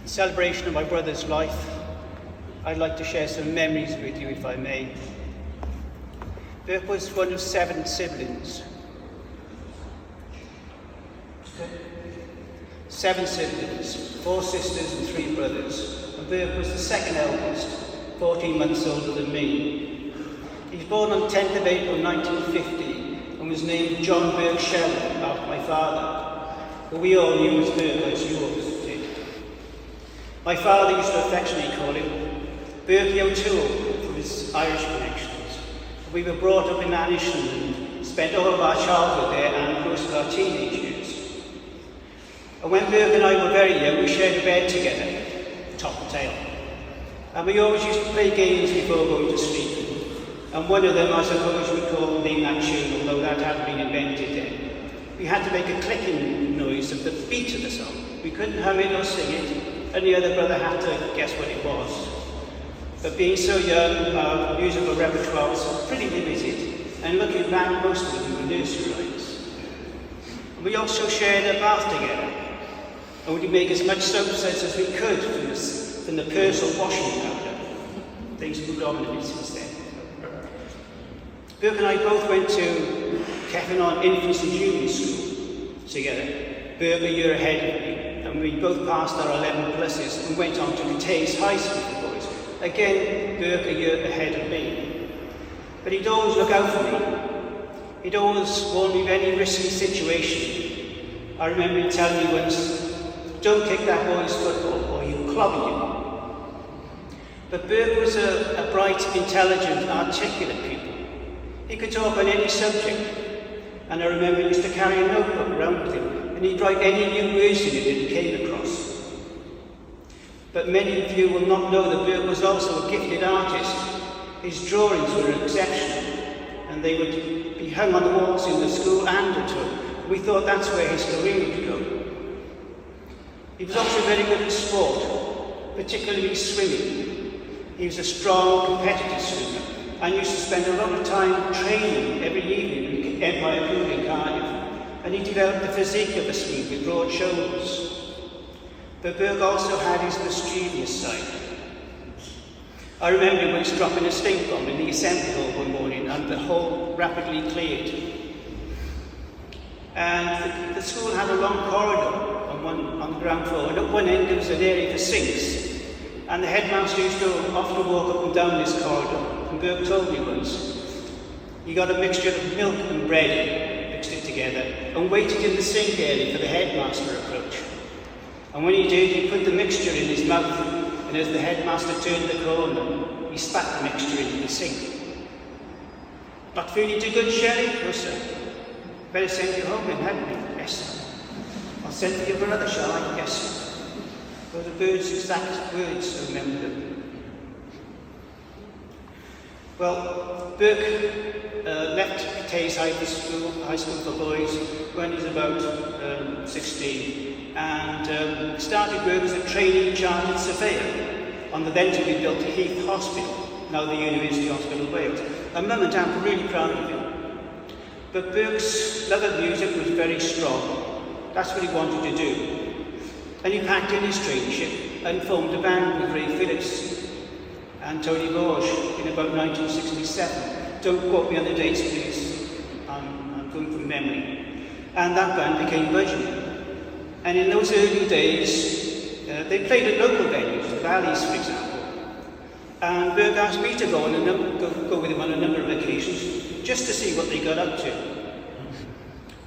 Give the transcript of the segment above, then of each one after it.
In celebration of my brother's life, I'd like to share some memories with you, if I may. Burke was one of 7 siblings. 7 siblings, 4 sisters and 3 brothers. And Burke was the second eldest, 14 months older than me. He was born on 10th of April 1950 and was named John Burke Shelley after my father, but we all knew him as Burke, as you all did. My father used to affectionately call him Burke O'Toole for his Irish connections. We were brought up in Aniston and spent all of our childhood there and most of our teenage years. And when Burke and I were very young, we shared a bed together, top and tail. And we always used to play games before going to sleep. And one of them, I suppose, we call Name That Tune, although that hadn't been invented then. We had to make a clicking noise of the beat of the song. We couldn't hum it or sing it, and the other brother had to guess what it was. But being so young, our musical repertoire was pretty limited, and looking back, most of them were nursery rhymes. And we also shared a bath together, and we'd make as much soap suds as we could from the Persil washing powder. Things moved on a bit since then. Burke and I both went to Cefn Infants and Junior School together. Burke a year ahead of me, and we both passed our 11 pluses and went on to Catay's High School for boys. Again, Burke a year ahead of me. But he'd always look out for me. He'd always warn me of any risky situation. I remember him telling me once, "Don't kick that boy's football or he'll clobber you." But Burke was a bright, intelligent, articulate pupil. He could talk on any subject, and I remember he used to carry a notebook around with him, and he'd write any new words in it that he came across. But many of you will not know that Burke was also a gifted artist. His drawings were exceptional, and they would be hung on the walls in the school and at home. We thought that's where his career would go. He was also very good at sport, particularly swimming. He was a strong, competitive swimmer, and used to spend a lot of time training every evening in Empire Pool in Cardiff, and he developed the physique of a swimmer with broad shoulders. But Burke also had his mischievous side. I remember him once dropping a stink bomb in the assembly hall one morning, and the hall rapidly cleared. And the school had a long corridor on the ground floor, and at one end there was an area for sinks. And the headmaster used to often walk up and down this corridor. And Burke told me once, he got a mixture of milk and bread, mixed it together, and waited in the sink area for the headmaster to approach. And when he did, he put the mixture in his mouth, and as the headmaster turned the corner, he spat the mixture into the sink. "Not feeling too good, Shelley?" "No, sir." "Better send you home then, hadn't you?" "Yes, sir." "I'll send for your brother, shall I?" "Yes, sir." Were the birds' exact words, I remember them. Well, Burke left Catay's High School for boys when he was about 16, and started work as a trainee chartered surveyor on the then-to-be-built Heath Hospital, now the University Hospital of Wales. And Mum and Dad were really proud of him. But Burke's love of music was very strong. That's what he wanted to do. And he packed in his traineeship and formed a band with Ray Phillips and Tony Borge in about 1967. Don't quote me on the dates, please. I'm going from memory. And that band became Budgie. And in those early days, they played at local venues, the Valleys, for example. And Burke asked me to go with him on a number of occasions, just to see what they got up to.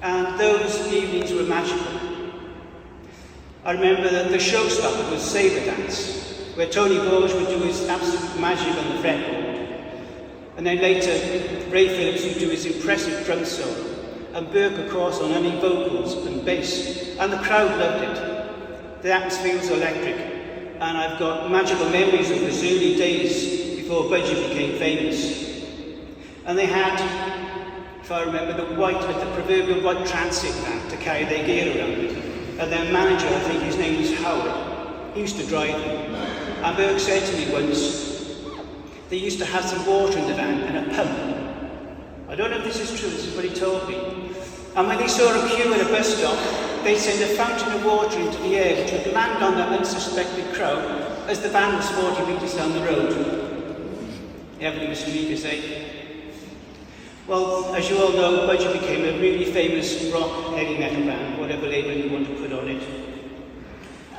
And those evenings were magical. I remember that the showstopper was Sabre Dance, where Tony Borge would do his absolute magic on the fretboard. And then later, Ray Phillips would do his impressive drum solo, and Burke, of course, on any vocals and bass, and the crowd loved it. The atmosphere was electric, and I've got magical memories of those early days before Budgie became famous. And they had, if I remember, the proverbial white transit van to carry their gear around with. And their manager, I think his name was Howard, he used to drive them. And Burke said to me once, they used to have some water in the van and a pump. I don't know if this is true, this is what he told me. And when they saw a queue at a bus stop, they sent a fountain of water into the air which would land on the unsuspected crowd as the van was 40 metres down the road. Everything was sweet, you say. Well, as you all know, Budgie became a really famous rock heavy metal band, whatever label you want to put on it.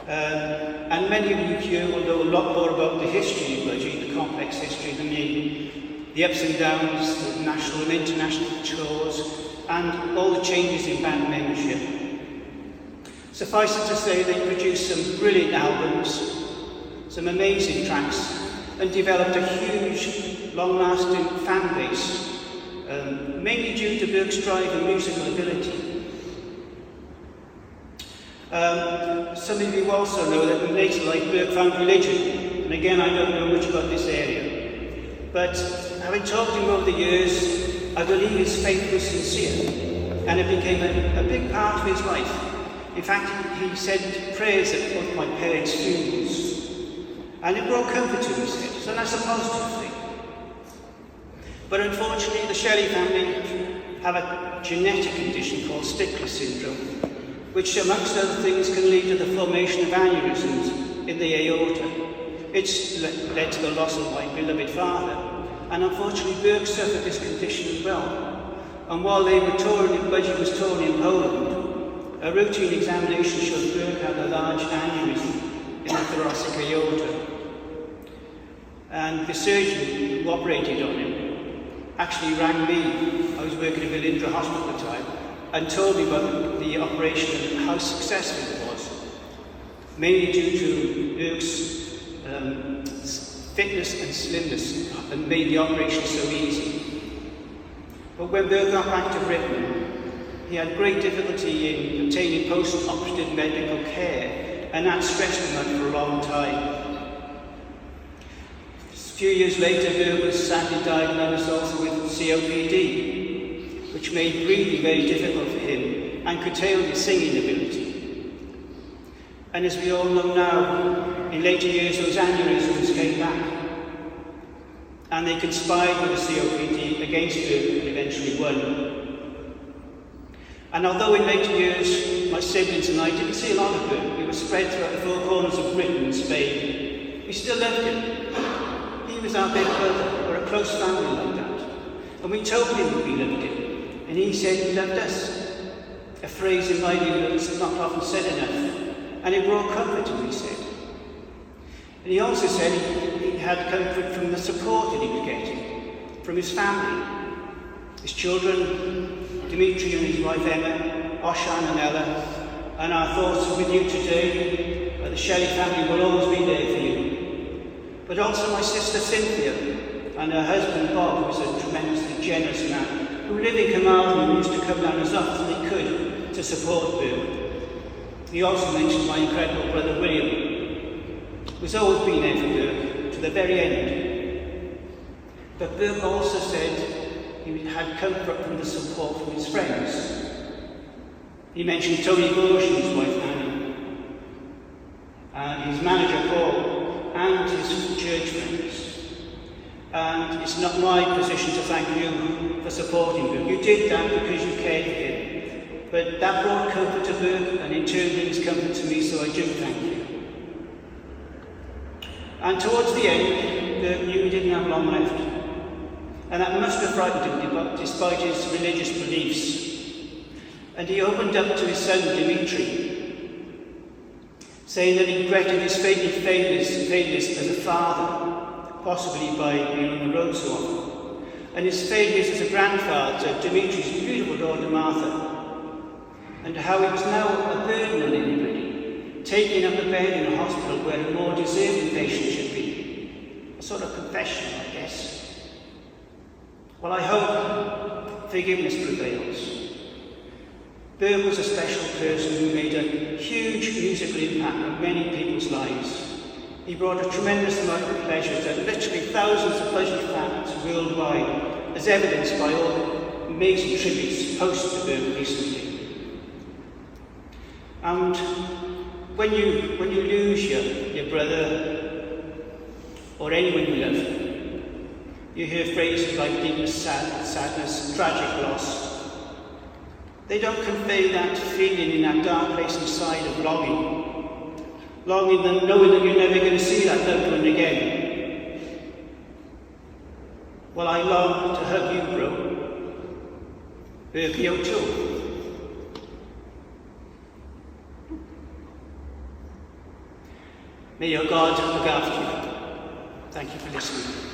And many of you here will know a lot more about the history of Budgie, the complex history than me. The ups and downs, the national and international tours, and all the changes in band membership. Suffice it to say, they produced some brilliant albums, some amazing tracks, and developed a huge, long-lasting fan base, mainly due to Burke's drive and musical ability. Some of you also know that in later life Burke found religion, and again I don't know much about this area. But having talked to him over the years, I believe his faith was sincere, and it became a big part of his life. In fact, he said prayers at both my parents' funerals, and it brought comfort to his head, so that's a positive thing. But unfortunately, the Shelley family have a genetic condition called Stickler syndrome, which, amongst other things, can lead to the formation of aneurysms in the aorta. It's led to the loss of my beloved father, and unfortunately, Burke suffered this condition as well. And while they were touring, Budgie was touring in Poland, a routine examination showed Burke had a large aneurysm in the thoracic aorta. And the surgeon who operated on him actually rang me. I was working at Villindra Hospital at the time, and told me about the operation and how successful it was, mainly due to Burke's fitness and slimness, and made the operation so easy. But when Burke got back to Britain, he had great difficulty in obtaining post-operative medical care, and that stressed him out for a long time. A few years later, Burke was sadly diagnosed also with COPD, which made breathing very difficult for him and curtailed his singing ability. And as we all know now, in later years those aneurysms came back, and they conspired with the COPD against Burke and eventually won. And although in later years my siblings and I didn't see a lot of Burke, we were spread throughout the four corners of Britain and Spain, we still loved him. He was our big brother, or a close family like that. And we told him we loved him, and he said he loved us. A phrase in my view that's not often said enough, and it brought comfort to him, he said. And he also said he had comfort from the support that he was getting from his family, his children, Dimitri and his wife Emma, Oshan and Ella, and our thoughts are with you today. The Shelley family will always be there for you. But also my sister Cynthia and her husband Bob, who was a tremendously generous man, who lived in Carmarthen and used to come down as often as they could to support Burke. He also mentioned my incredible brother William, who's always been there for Burke to the very end. But Burke also said he had comfort from the support from his friends. He mentioned Tony Bush and his wife Annie, and his manager Paul, and his church friends. And it's not my position to thank you for supporting Burke. You did that because you cared for him. But that brought comfort to Burke, and in turn brings comfort to me, so I do thank you. And towards the end, Burke knew he didn't have long left. And that must have frightened him, despite his religious beliefs. And he opened up to his son Dimitri, saying that he regretted his failures as a father, possibly by being on the road so often, and his failures as a grandfather to Dimitri's beautiful daughter Martha, and how he was now a burden on anybody, taking up a bed in a hospital where a more deserving patient should be. A sort of confession, I guess. Well, I hope forgiveness prevails. Burke was a special person who made a huge musical impact on many people's lives. He brought a tremendous amount of pleasure to literally thousands of Budgie fans worldwide, as evidenced by all the amazing tributes posted to Burke recently. And when you lose your brother or anyone you love, you hear phrases like deep sadness, tragic loss. They don't convey that feeling in that dark place inside of longing. Longing and knowing that you're never going to see that loved one again. Well, I long to hug you, bro. Burke Shelley. May your God look after you. Thank you for listening.